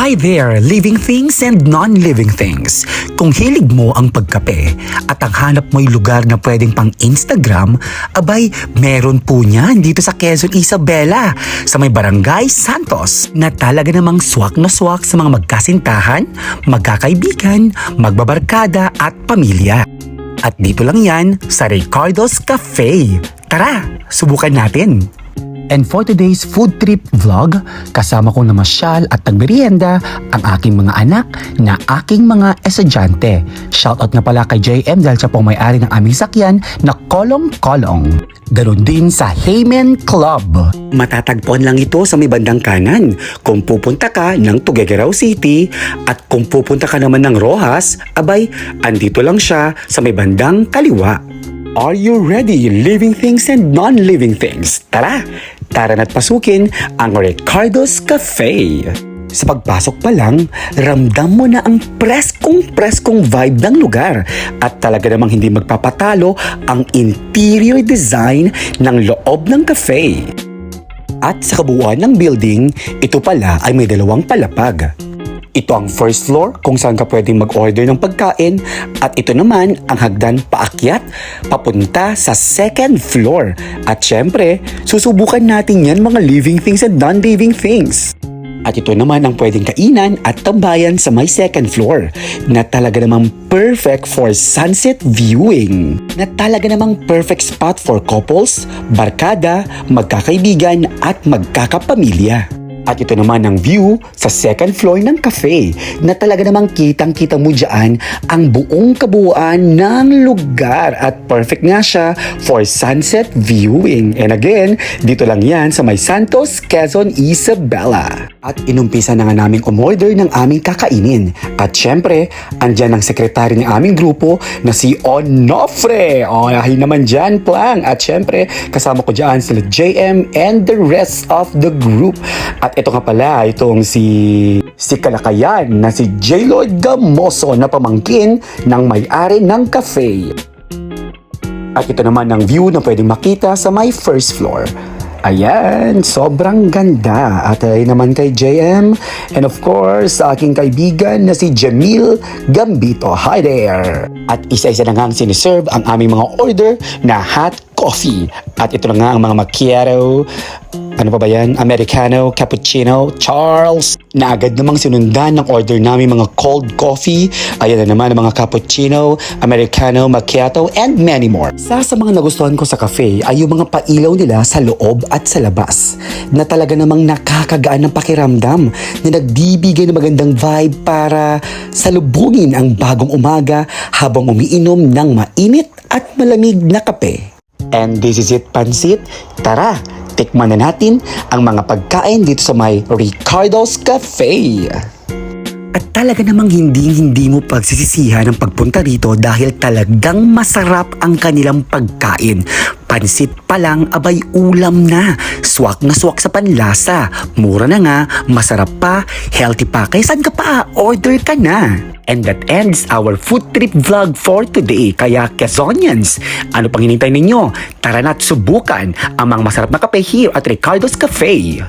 Hi there, living things and non-living things. Kung hilig mo ang pagkape at ang hanap mo'y lugar na pwedeng pang Instagram, abay, meron po niyan dito sa Quezon Isabela, sa may Barangay Santos, na talaga namang swak na swak sa mga magkasintahan, magkakaibigan, magbabarkada at pamilya. At dito lang yan sa Ricardo's Cafe. Tara, subukan natin! And for today's food trip vlog, kasama ko na masyal at nagmerienda ang aking mga anak na aking mga estudyante. Shoutout nga pala kay JM dahil siya pong may-ari ng aming sakyan na Kolong Kolong. Ganon din sa Heymen Club. Matatagpuan lang ito sa may bandang kanan kung pupunta ka ng Tuguegarao City, at kung pupunta ka naman ng Rojas, abay, andito lang siya sa may bandang kaliwa. Are you ready, living things and non-living things? Tara na't pasukin ang Ricardo's Cafe. Sa pagpasok pa lang, ramdam mo na ang preskong vibe ng lugar, at talaga namang hindi magpapatalo ang interior design ng loob ng cafe. At sa kabuuan ng building, ito pala ay may dalawang palapag. Ito ang first floor kung saan ka pwedeng mag-order ng pagkain, at ito naman ang hagdan paakyat papunta sa second floor. At syempre, susubukan natin yan mga living things and non-living things. At ito naman ang pwedeng kainan at tambayan sa may second floor, na talaga namang perfect for sunset viewing. Na talaga namang perfect spot for couples, barkada, magkakaibigan at magkakapamilya. At ito naman ang view sa second floor ng cafe, na talaga namang kitang-kita mo dyan ang buong kabuuan ng lugar, at perfect nga siya for sunset viewing. And again, dito lang yan sa may Santos, Quezon, Isabela. At inumpisa na nga naming umorder ng aming kakainin. At syempre, andyan ang sekretary ng aming grupo na si Onofre. Ay naman dyan, Plang. At syempre, kasama ko dyan sila JM and the rest of the group. At ito nga pala, itong si Kalakayan na si J. Lloyd Gamoso na pamangkin ng may-ari ng cafe. At ito naman ang view na pwedeng makita sa my first floor. Ayan, sobrang ganda. At ay naman kay JM, and of course, sa aking kaibigan na si Jamil Gambito. Hi there! At isa-isa na nga ang siniserve ang aming mga order na hot coffee. At ito na nga ang mga macchiato, ano pa ba yan? Americano, cappuccino, Charles, na agad namang sinundan ng order namin mga cold coffee. Ayan na naman ang mga cappuccino, Americano, macchiato, and many more. Sa mga nagustuhan ko sa cafe ay yung mga pailaw nila sa loob at sa labas, na talaga namang nakakagaan ng pakiramdam, na nagbibigay ng magandang vibe para salubungin ang bagong umaga habang umiinom ng mainit at malamig na kape. And this is it, Pansit. Tara, tikman na natin ang mga pagkain dito sa may Ricardo's Cafe. At talaga namang hindi mo pagsisisihan ang pagpunta rito dahil talagang masarap ang kanilang pagkain. Pansit pa lang, abay ulam na. Swak na swak sa panlasa. Mura na nga, masarap pa, healthy pa. Kaya saan ka pa? Order ka na. And that ends our food trip vlog for today. Kaya Quezonians, ano pang hinintay ninyo? Tara na't subukan ang mga masarap na kape here at Ricardo's Cafe.